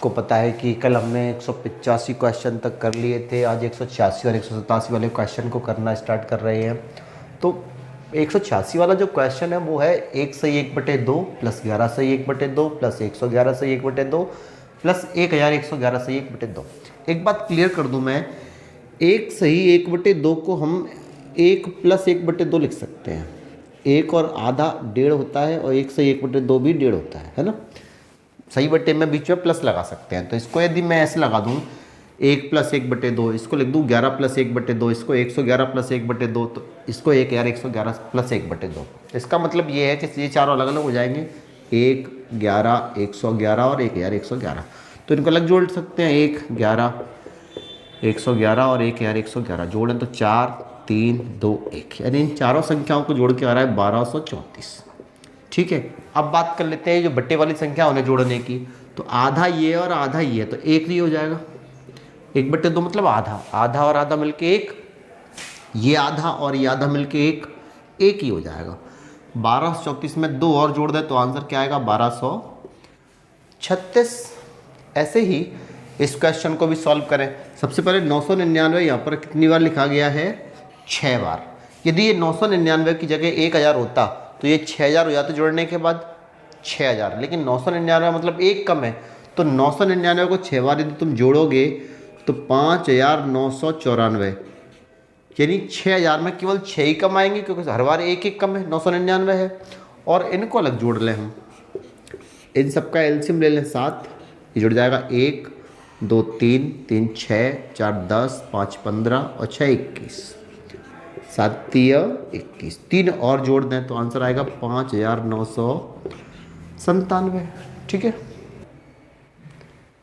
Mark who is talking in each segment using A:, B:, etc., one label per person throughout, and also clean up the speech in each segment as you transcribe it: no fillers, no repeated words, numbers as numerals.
A: को पता है कि कल हमने 185 क्वेश्चन तक कर लिए थे, आज 186 और 187 वाले क्वेश्चन को करना स्टार्ट कर रहे हैं। तो 186 वाला जो क्वेश्चन है वो है 1 सही 1/2 प्लस 11 सही 1/2 प्लस 111 सही 1/2 प्लस 1111 सही 1/2। एक बात क्लियर कर दूं मैं, 1 सही 1/2 को हम 1 प्लस 1/2 लिख सकते हैं। 1 और आधा 1.5 होता है और 1 सही 1/2 भी 1.5 होता है ना। सही बट्टे में बीच में प्लस लगा सकते हैं। तो इसको यदि मैं ऐसे लगा दूं 1 प्लस 1/2, इसको लिख दूं 11 प्लस 1/2, इसको 111 प्लस 1/2, तो इसको 111 प्लस 1/2। इसका मतलब ये है कि ये चारों अलग अलग हो जाएंगे, 1 11 111 और 1111। तो इनको अलग जोड़ सकते हैं, 1 11 111 और 1111 जोड़ें तो 4 3 2 1, यानी इन चारों संख्याओं को जोड़ के आ रहा है 1234। ठीक है, अब बात कर लेते हैं जो बट्टे वाली संख्या उन्हें जोड़ने की। तो आधा ये और आधा ये, तो 1 ही हो जाएगा। 1/2 मतलब आधा, आधा और आधा मिलके 1, ये आधा और ये आधा मिलके 1, 1 ही हो जाएगा। 1234 में 2 और जोड़ दें तो आंसर क्या आएगा 1236। ऐसे ही इस क्वेश्चन को भी सॉल्व करें। सबसे पहले 999 यहाँ पर कितनी बार लिखा गया है, 6 बार। यदि ये 999 की जगह 1000 होता तो ये 6000 हो जाते जोड़ने के बाद 6000, लेकिन 999 मतलब 1 कम है, तो 999 को 6 बार यदि तुम जोड़ोगे तो 5994, यानी 6000 में केवल 6 ही कम आएंगे क्योंकि हर बार 1 कम है, 999 है। और इनको अलग जोड़ लें हम, इन सबका एलसीएम ले लें 7, ये जुड़ जाएगा 1 2 3 3 6 4 10 5 15 और 6 21, 7 21, 3 और जोड़ दें तो आंसर आएगा 5997। ठीक है,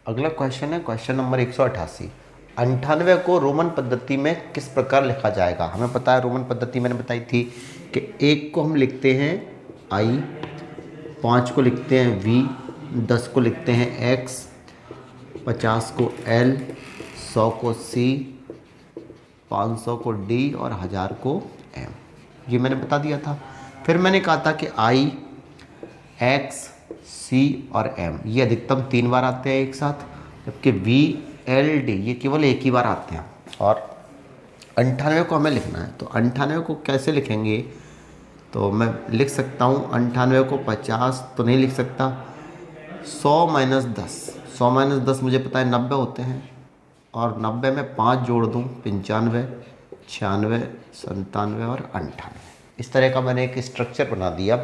A: अगला क्वेश्चन है क्वेश्चन नंबर 188। 98 को रोमन पद्धति में किस प्रकार लिखा जाएगा। हमें पता है रोमन पद्धति मैंने बताई थी कि 1 को हम लिखते हैं I, 5 को लिखते हैं V, 10 को लिखते हैं X, 50 को L, 100 को C, 500 को D और 1000 को M। ये मैंने बता दिया था। फिर मैंने कहा था कि I, X, C और M ये अधिकतम 3 बार आते हैं एक साथ, जबकि V, L, D ये केवल एक ही बार आते हैं। और 98 को हमें लिखना है, तो 98 को कैसे लिखेंगे, तो मैं लिख सकता हूँ 98 को 50 तो नहीं लिख सकता, 100 - 10, 100 - 10 मुझे पता है 90 होते हैं, और 90 में 5 जोड़ दूँ 95 96 97 और 98। इस तरह का मैंने एक स्ट्रक्चर बना दिया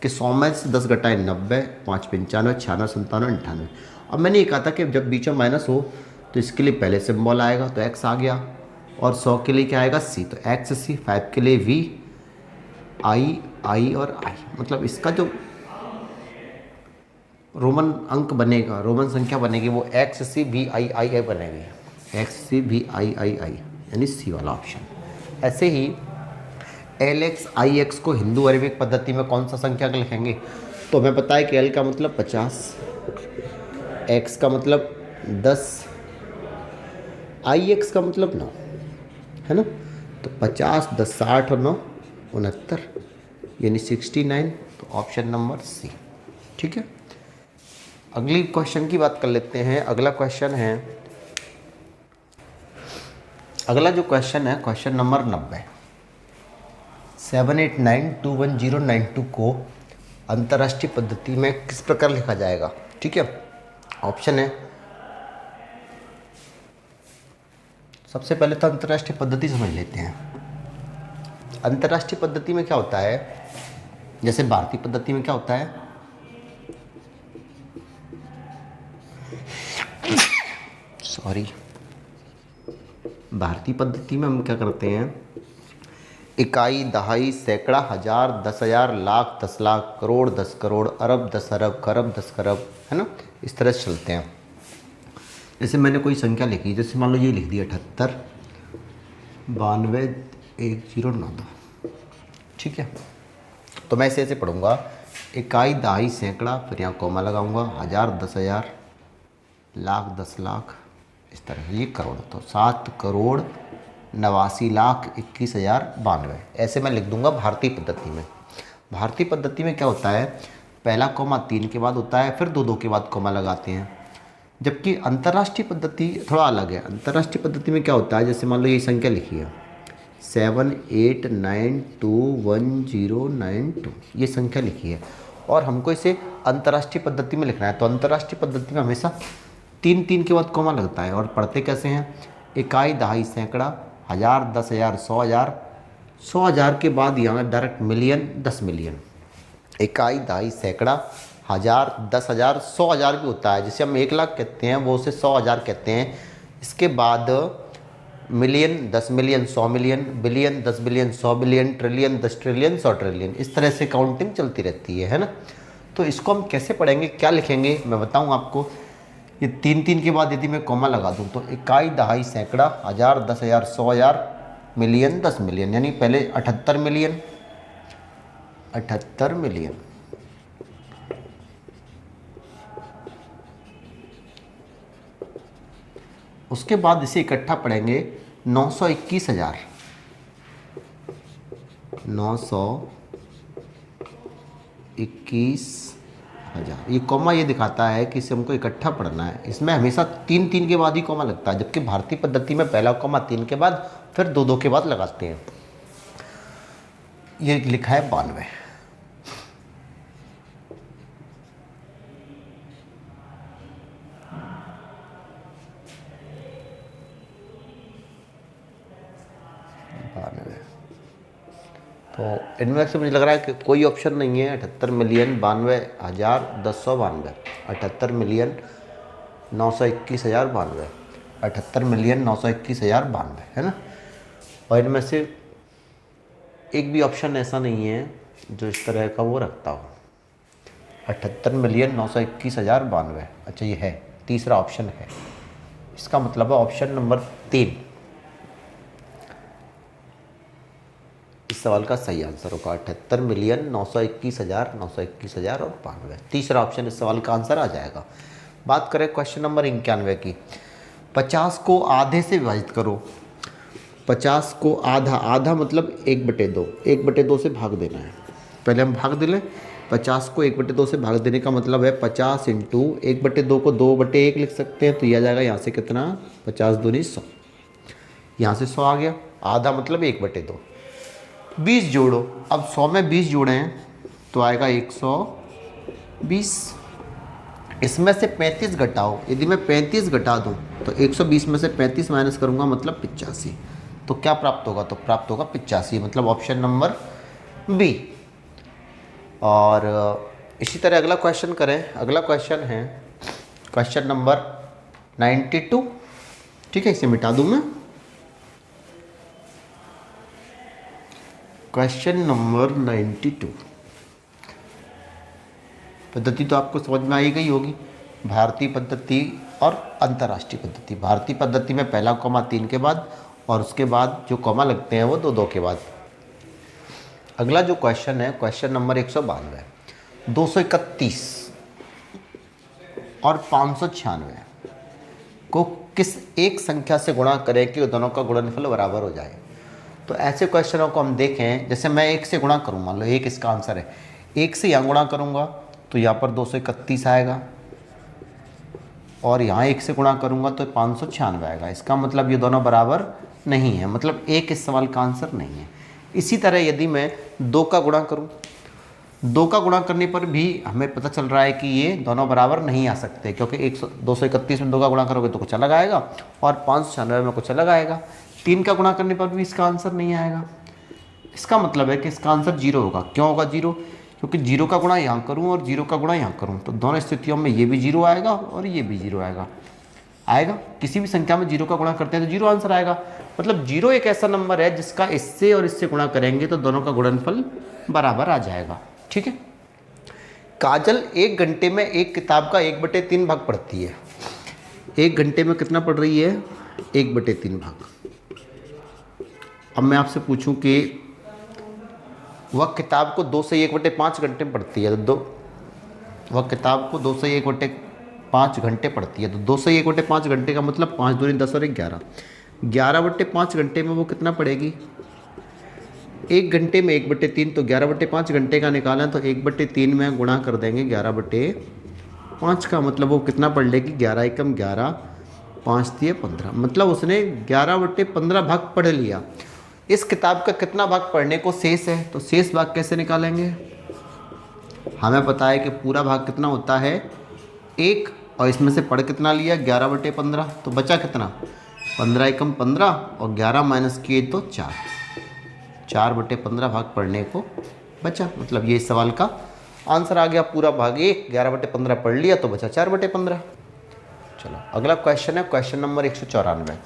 A: कि 100 में से 10 घटाए 90, 5 95 96 97 98। अब मैंने ये कहा था कि जब बीच में माइनस हो तो इसके लिए पहले सिंबल आएगा, तो x आ गया, और 100 के लिए क्या आएगा c, तो x c, 5 के लिए v, i और i, मतलब इसका जो रोमन अंक बनेगा, रोमन संख्या बनेगी वो x c v i i बनेगी, x c v i i i, यानी सी वाला ऑप्शन। ऐसे ही LX IX को हिंदू अरेबिक पद्धति में कौन सा संख्या लिखेंगे, तो हमें पता है कि L का मतलब 50, X का मतलब 10, IX का मतलब 9 है ना। तो 50 10 60 और 9 69, यानी 69, तो ऑप्शन नंबर सी। ठीक है, अगली क्वेश्चन की बात कर लेते हैं। अगला क्वेश्चन है, अगला जो क्वेश्चन है क्वेश्चन नंबर 90। 789210992 को अंतर्राष्ट्रीय पद्धति में किस प्रकार लिखा जाएगा। ठीक है, ऑप्शन है, सबसे पहले तो अंतर्राष्ट्रीय पद्धति समझ लेते हैं। अंतर्राष्ट्रीय पद्धति में क्या होता है, जैसे भारतीय पद्धति में क्या होता है, सॉरी, भारतीय पद्धति में हम क्या करते हैं, इकाई, दहाई, सैकड़ा, हजार, 10,000, लाख, 10 लाख, करोड़, 10 करोड़, अरब, 10 अरब, खरब, 10 खरब, है ना, इस तरह से चलते हैं। जैसे मैंने कोई संख्या लिखी, जैसे मान लो ये लिख दिया 78 92 1092। ठीक है, तो मैं ऐसे ऐसे पढ़ूंगा, इकाई, दहाई, सैकड़ा, फिर यहाँ कॉमा लगाऊंगा, हजार, 10,000, लाख, 10 लाख, इस तरह ये करोड़, तो 7 करोड़ 89,21,092, ऐसे मैं लिख दूंगा भारतीय पद्धति में। भारतीय पद्धति में क्या होता है, पहला कॉमा 3 के बाद होता है, फिर 2 2 के बाद कॉमा लगाते हैं। जबकि अंतर्राष्ट्रीय पद्धति थोड़ा अलग है। अंतर्राष्ट्रीय पद्धति में क्या होता है, जैसे मान लो ये संख्या लिखी है 78921092, ये संख्या लिखी है और हमको इसे अंतर्राष्ट्रीय पद्धति में लिखना है। तो अंतर्राष्ट्रीय पद्धति में हमेशा 3 3 के बाद कॉमा लगता है। और पढ़ते कैसे हैं, इकाई, दहाई, सैकड़ा, हज़ार, 10,000, 100,000, 100,000 के बाद यहाँ डायरेक्ट मिलियन, 10 मिलियन। इकाई, दहाई, सैकड़ा, हज़ार, 10,000, 100,000 भी होता है, जिसे हम 1,00,000 कहते हैं वो उसे 100,000 कहते हैं। इसके बाद million, 10 million, 100 million, billion, 10 billion, 100 billion, trillion, 10 trillion, 100 trillion, इस तरह से काउंटिंग चलती रहती है ना। तो इसको हम कैसे पढ़ेंगे, क्या लिखेंगे, मैं बताऊँ आपको। ये 3 3 के बाद यदि मैं कॉमा लगा दूँ तो इकाई, दहाई, सैकड़ा, हज़ार, 10,000, 100,000, मिलियन, 10 मिलियन, यानी पहले 78 मिलियन, 78 मिलियन, उसके बाद इसे इकट्ठा पढ़ेंगे 921,000, 921,000। ये कॉमा ये दिखाता है कि इसे हमको इकट्ठा पढ़ना है। इसमें हमेशा 3 3 के बाद ही कॉमा लगता है, जबकि भारतीय पद्धति में पहला कॉमा 3 के बाद, फिर 2 2 के बाद लगाते हैं। ये लिखा है 92। तो इनमें से मुझे लग रहा है कि कोई ऑप्शन नहीं है। 78 मिलियन 92,000 1092, 78 मिलियन 921,092, 78 मिलियन 921,092, है ना। और इनमें से एक भी ऑप्शन ऐसा नहीं है जो इस तरह का वो रखता हो। 78 मिलियन 921,092, अच्छा ये है, तीसरा ऑप्शन है। इसका मतलब है ऑप्शन नंबर 3 इस सवाल का सही आंसर होगा। 78 मिलियन 921,000, 921,000 और 92, तीसरा ऑप्शन इस सवाल का आंसर आ जाएगा। बात करें क्वेश्चन नंबर 91 की। 50 को आधे से विभाजित करो। 50 को आधा, आधा मतलब 1/2, 1/2 से भाग देना है। पहले हम भाग दे लें। 50 को 1/2 से भाग देने का मतलब है 50 इंटू 1/2 को 2/1 लिख सकते हैं। तो यह आ जाएगा यहाँ से कितना, 50 दूनी 100, यहाँ से 100 आ गया। आधा मतलब 1/2। 20 जोड़ो, अब 100 में 20 जोड़े हैं तो आएगा 120। इसमें से 35 घटाओ, यदि मैं 35 घटा दूं तो 120 में से 35 माइनस करूंगा मतलब 85। तो क्या प्राप्त होगा, तो प्राप्त होगा 85, मतलब ऑप्शन नंबर बी। और इसी तरह अगला क्वेश्चन करें। अगला क्वेश्चन है क्वेश्चन नंबर 92, ठीक है, इसे मिटा दूं मैं। क्वेश्चन नंबर 92, पद्धति तो आपको समझ में आई गई होगी, भारतीय पद्धति और अंतर्राष्ट्रीय पद्धति। भारतीय पद्धति में पहला कॉमा 3 के बाद और उसके बाद जो कॉमा लगते हैं वो 2 2 के बाद। अगला जो क्वेश्चन है क्वेश्चन नंबर 192, 231 और 596 को किस एक संख्या से गुणा करें कि दोनों का गुणनफल बराबर हो जाए। तो ऐसे क्वेश्चनों को हम देखें, जैसे मैं 1 से गुणा करूँ, मान लो 1 इसका आंसर है, 1 से यहाँ गुणा करूँगा तो यहाँ पर 231 आएगा और यहाँ 1 से गुणा करूँगा तो 596 आएगा। इसका मतलब ये दोनों बराबर नहीं है, मतलब 1 इस सवाल का आंसर नहीं है। इसी तरह यदि मैं 2 का गुणा करूँ, 2 का गुणा करने पर भी हमें पता चल रहा है कि ये दोनों बराबर नहीं आ सकते, क्योंकि 231 में 2 का गुणा करोगे तो कुछ अलग आएगा और 596 में कुछ अलग आएगा। 3 का गुणा करने पर भी इसका आंसर नहीं आएगा। इसका मतलब है कि इसका आंसर 0 होगा। क्यों होगा 0? क्योंकि 0 का गुणा यहाँ करूँ और 0 का गुणा यहाँ करूँ तो दोनों स्थितियों में ये भी 0 आएगा और ये भी 0 आएगा। किसी भी संख्या में 0 का गुणा करते हैं तो 0 आंसर आएगा। मतलब 0 एक ऐसा नंबर है जिसका इससे और इससे गुणा करेंगे तो दोनों का गुणनफल बराबर आ जाएगा, ठीक है। काजल 1 घंटे में एक किताब का 1/3 भाग पढ़ती है। 1 घंटे में कितना पढ़ रही है? 1/3 भाग। अब मैं आपसे पूछूं कि वह किताब को 2 से 1/5 घंटे में पढ़ती है, तो वह किताब को 2 से 1/5 घंटे पढ़ती है, तो 2 से 1/5 घंटे का मतलब 5 दूनी 10 और 11, 11/5 घंटे में वो कितना पढ़ेगी? 1 घंटे में 1/3, तो 11/5 घंटे का निकालें तो 1/3 में गुणा कर देंगे 11/5 5 का मतलब वो कितना पढ़ लेगी, 11 एकम 11, 5 दिए 15, मतलब उसने 11/15 भाग पढ़ लिया। इस किताब का कितना भाग पढ़ने को शेष है, तो शेष भाग कैसे निकालेंगे। हमें पता है कि पूरा भाग कितना होता है 1, और इसमें से पढ़ कितना लिया 11/15, तो बचा कितना 15 एकम 15 और 11 माइनस किए तो 4/15 भाग पढ़ने को बचा। मतलब ये इस सवाल का आंसर आ गया। पूरा भाग 11/15 पढ़ लिया तो बचा 4/15। चलो अगला क्वेश्चन है क्वेश्चन नंबर 194।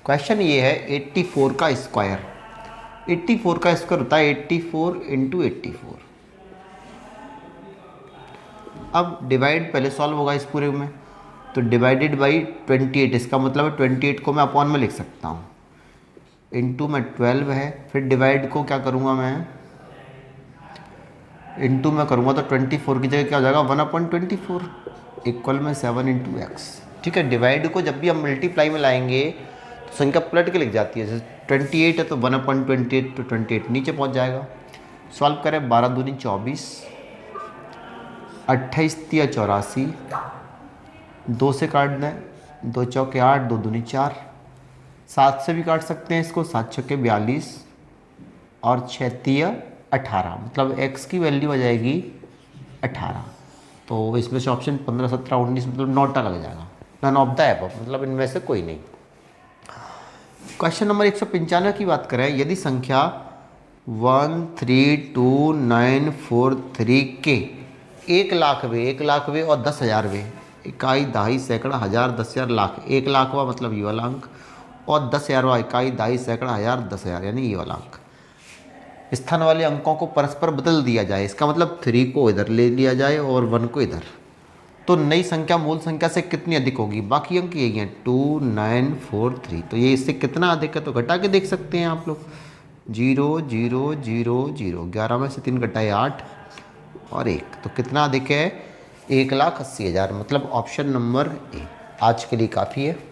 A: क्वेश्चन ये है 84 का स्क्वायर। 84 का स्क्वायर होता है 84 × 84। अब डिवाइड पहले सॉल्व होगा इस पूरे में, तो डिवाइडेड बाई 28, इसका मतलब है 28 को मैं अपॉन में लिख सकता हूँ, इंटू में 12 है, फिर डिवाइड को क्या करूँगा मैं इंटू में करूँगा तो 24 की जगह क्या हो जाएगा 1/24 इक्वल में 7 × x। ठीक है, डिवाइड को जब भी हम मल्टीप्लाई में लाएंगे तो संख्या पलट के लिख जाती है। जैसे 28 है तो 1/28, तो 28 नीचे पहुँच जाएगा। सॉल्व करें, 12 दूनी 24, 28 तिया 84, 2 से काट दें, 2 चौके 8, 2 दूनी 4, 7 से भी काट सकते हैं इसको, 7 छक्के 42 और 6 तिया 18, मतलब x की वैल्यू आ जाएगी 18। तो इसमें से ऑप्शन 15, 17, 19 मतलब नॉट लग जाएगा, नन ऑफ द एबव, मतलब इनमें से कोई नहीं। क्वेश्चन नंबर 195 की बात करें, यदि संख्या 132,943 के 1,00,000 और 10,000 इकाई, दहाई, सैकड़ा, हज़ार, 10,000, लाख। 1,00,000 हुआ मतलब ये वाला अंक, और 10,000 हुआ इकाई, दहाई, सैकड़ा, हज़ार, 10,000 यानी ये वाला अंक। स्थान वाले अंकों को परस्पर बदल दिया जाए, इसका मतलब 3 को इधर ले लिया जाए और 1 को इधर, तो नई संख्या मूल संख्या से कितनी अधिक होगी। बाकी अंक यही हैं 2943, तो ये इससे कितना अधिक है तो घटा के देख सकते हैं आप लोग। 0 0 0 0, 11 में से 3 घटाए 8 और 1, तो कितना अधिक है 1,80,000, मतलब ऑप्शन नंबर ए आज के लिए काफ़ी है।